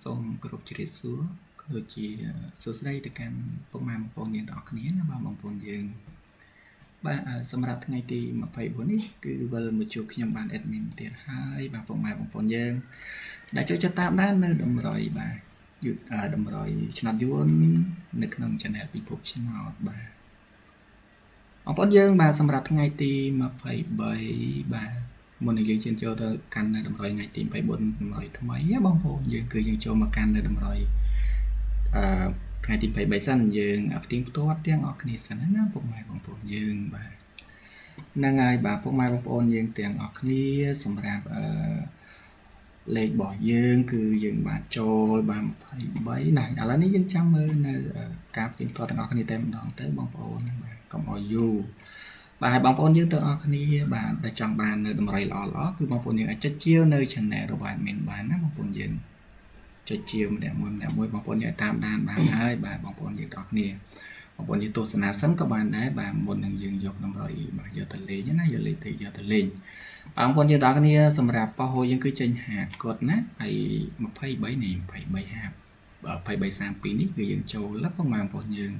សូមគោរពជ្រាបសួរក៏ដូចជាសួស្តីទៅកាន់ពុកម៉ែបងប្អូនយើងទាំងអស់គ្នាណាបាទបងប្អូនយើងបាទសម្រាប់ថ្ងៃទី24នេះគឺវិលមកជួបខ្ញុំបាន admin ទៀតហើយបាទពុកម៉ែបងប្អូនយើងដែលចូលចិត្តតាមដាននៅតម្រុយបាទតម្រុយឆ្នោតយួននៅក្នុង channel ពិភពឆ្នោតបាទបងប្អូនយើងបាទសម្រាប់ថ្ងៃទី23បាទមុននឹងយើងឈានចូលទៅកាន់នៅតម្រុយថ្ងៃទី24តម្រុយថ្មីបងប្អូនយើងគឺយើងចូលមកកាន់នៅតម្រុយថ្ងៃទី23សិនយើងផ្ទៀងផ្ទាត់ទាំងអស់គ្នាសិនណាពុកម៉ែបងប្អូនយើងបាទហ្នឹងហើយបាទពុកម៉ែបងប្អូនយើងទាំងអស់គ្នាសម្រាប់លេខរបស់យើងគឺយើងបានចូលបាន23ណាឥឡូវនេះយើងចាំមើលនៅការផ្ទៀងផ្ទាត់ទាំងអស់គ្នាតែម្ដងទៅបងប្អូនបាទកុំឲ្យយូរបាទបងប្អូនយើងទាំងអស់គ្នាបាទដែលចង់បាននៅតម្រុយល្អៗគឺបងប្អូនយើងអាចចុចជាវនៅ channel របស់ admin បានណាបងប្អូនយើងចុចជាវម្នាក់មួយបងប្អូនយើងតាមដានបានហើយបាទបងប្អូនយើងទាំងអស់គ្នាបងប្អូនយើងទស្សនាសិនក៏បានដែរបាទមុននឹងយើងយកតម្រុយបាទយកទៅលេងណាយកលេខទៅយកទៅលេងបងប្អូនយើងទាំងអស់គ្នាសម្រាប់ប៉ោះហូយើងគឺចេញ50កត់ណាហើយ23នេះ2332នេះគឺយើងចូលលឹកបងប្អូនយើង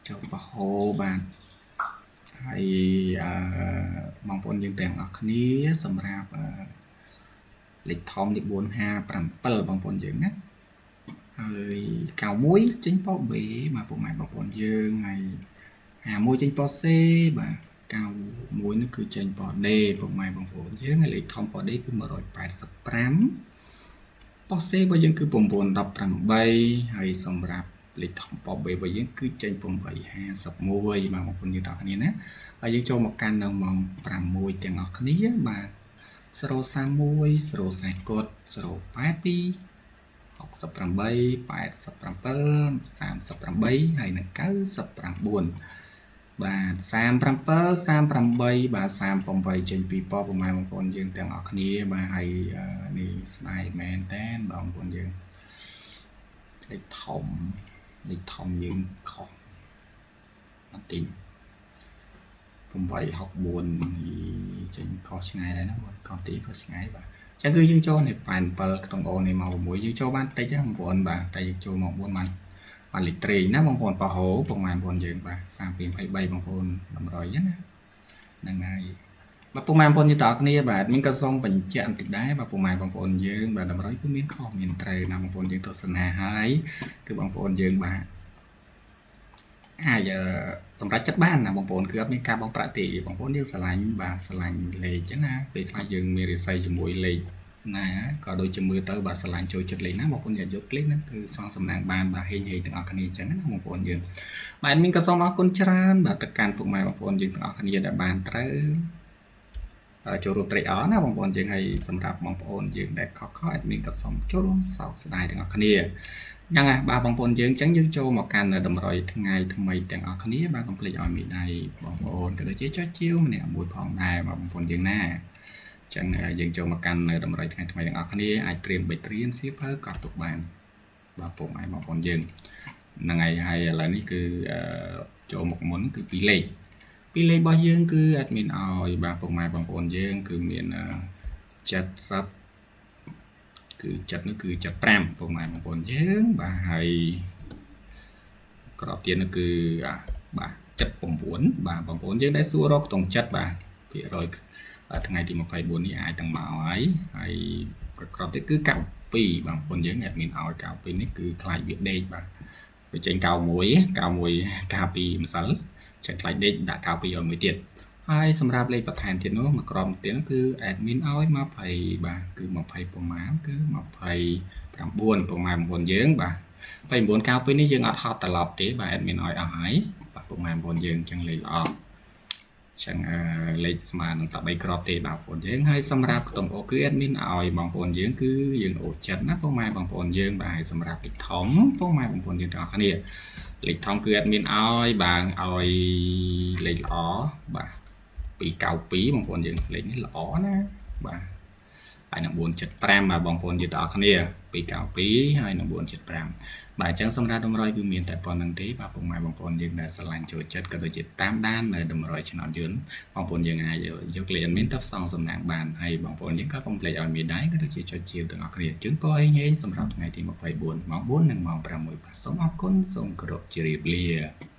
ចូលប៉ោះហូបាទហើយបងប្អូនយើងទាំងអស់គ្នាសម្រាប់លេខធំលេខ457បងប្អូនយើងណាហើយ91ចេញប៉ោ B បាទពុកម៉ែបងប្អូនយើងហើយ51ចេញប៉ោ C បាទ91នោះគឺចេញប៉ោ D ពុកម៉ែបងប្អូនយើងហើយលេខធំប៉ោ D គឺ185ប៉ោ C របស់យើងគឺ918ហើយសម្រាប់លេខធំប៉ោ B របស់យើងគឺចេញ851បាទបងប្អូនយើងទាំងអស់គ្នាណាហើយយើងចូលមកកាន់នៅម៉ោង6ទាំងអស់គ្នាបាទ031 040កត់082 68 87 38ហើយនឹង99បាទ37 បាទ38ចេញពីប៉ពុកម៉ែបងប្អូនយើងទាំងអស់គ្នាបាទហើយនេះស្ដាយមែនតើបងប្អូនយើងលេខធំយើងខុសអត់ទី864ចេញខុសឆ្ងាយដែរណាបងកោទីខុសឆ្ងាយបាទចឹងគឺយើងចូលនេះ87ក្នុងអូនេះមក6យើងចូលបានតិចណាបងប្អូនបាទតែយើងចូលមក4បានលេខត្រេងណាបងប្អូនប៉ោះហូពុកម៉ែបងប្អូនយើងបាទ3223បងប្អូន100ណាហ្នឹងហើយបាទពុកម៉ែបងប្អូនយើងតើគ្នាបាទមានក៏សូមបញ្ជាក់បន្តិចដែរបាទពុកម៉ែបងប្អូនយើងបាទ100គឺមានខុសមានត្រូវណាបងប្អូនយើងទស្សនាហើយគឺបងប្អូនយើងបាទអាចសម្រាប់ចិត្តបានណាបងប្អូនគឺអត់មានការបងប្រាក់ទេបងប្អូនយើងស្រឡាញ់បាទស្រឡាញ់លេខចឹងណាពេលខ្លះយើងមានរិស័យជាមួយលេខណាក៏ដូចជាមើលទៅបាទស្រឡាញ់ចូលចិត្តលេខណាបងប្អូនយកលេខហ្នឹងគឺសងសំណាងបានបាទហេងទាំងអស់គ្នាចឹងណាបងប្អូនយើងបាទមានក៏សូមអរគុណច្រើនបាទទៅកាន់ពុកម៉ែបងប្អូនយើងទាំងអស់គ្នាដែលបានត្រូវចូលរួមត្រេកអរណាបងប្អូនយើងហើយសម្រាប់បងប្អូនយើងដែលខកadminក៏សូមចូលរួមសោកស្ដាយទាំងអស់គ្នាយ៉ាងណាបាទបងប្អូនយើងអញ្ចឹងយើងចូលមកកាន់នៅតម្រុយថ្ងៃថ្មីទាំងអស់គ្នាបាទកុំភ្លេចឲ្យមីដៃបងប្អូនក៏ដូចជាចុចជាវម្នាក់មួយផងដែរបាទបងប្អូនយើងណាអញ្ចឹងយើងចូលមកកាន់នៅតម្រុយថ្ងៃថ្មីទាំងអស់គ្នាអាចត្រៀមបិទត្រៀមសៀវភៅកត់ទុកបានបាទពុកម៉ែបងប្អូនយើងហ្នឹងហើយឥឡូវនេះគឺចូលមកមុនគឺ2លេខរបស់យើងគឺadminឲ្យបាទពុកម៉ែបងប្អូនយើងគឺមាន70គឺចិត្តនោះគឺ75ពុកម៉ែបងប្អូនយើងបាទហើយក្របទៀតនោះគឺបាទ79បាទបងប្អូនយើងដែលសួររកក្នុងចិត្តបាទភាគរយថ្ងៃទី24នេះអាចទាំងមកហើយក្របទៀតគឺ92បងប្អូនយើងadminឲ្យ92នេះគឺខ្លាចវាដេកបាទវាចេញ91កាពីម្សិលចេញខ្លាចដេកដាក់92ឲ្យមួយទៀតហើយសម្រាប់លេខបន្ថែមទៀតនោះមួយក្រុមទៀតគឺ admin ឲ្យ20បាទគឺ20ប្រមាណគឺ29ពុកម៉ែបងប្អូនយើងបាទ29កាលពេលនេះយើងអត់ហត់ត្រឡប់ទេបាទ admin ឲ្យអស់ហើយបាទពុកម៉ែបងប្អូនយើងអញ្ចឹងលេខល្អចឹងលេខស្មើនឹងតែ3គ្រាប់ទេបាទបងប្អូនយើងហើយសម្រាប់ខ្ទង់អូគឺ admin ឲ្យបងប្អូនយើងគឺយើងអូចិត្តណាពុកម៉ែបងប្អូនយើងបាទហើយសម្រាប់លេខធំពុកម៉ែបងប្អូនយើងទាំងអស់គ្នាលេខធំគឺ admin ឲ្យបាទឲ្យលេខល្អបាទ292បងប្អូនយើងលេខនេះល្អណាបាទ ហើយនឹង475បាទបងប្អូនយើងទាំងអស់គ្នា292ហើយនឹង475បាទអញ្ចឹងសម្រាប់តម្រុយគឺមានតែប៉ុណ្្នឹងទេបាទពុកម៉ែបងប្អូនយើងដែលស្រឡាញ់ចូលចិត្តក៏ដូចជាតាមដាននៅតម្រុយឆ្នោតយន្តបងប្អូនយើងអាចយកលេខ admin ទៅផ្សងសំណាងបានហើយបងប្អូនយើងក៏កុំភ្លេចឲ្យមានដែរក៏ដូចជាចុចជាវទាំងអស់គ្នាជូនពរឲ្យញ៉េសម្រាប់ថ្ងៃទី24ម៉ោង4និងម៉ោង6បាទសូមអរគុណសូមគោរពជម្រាបលា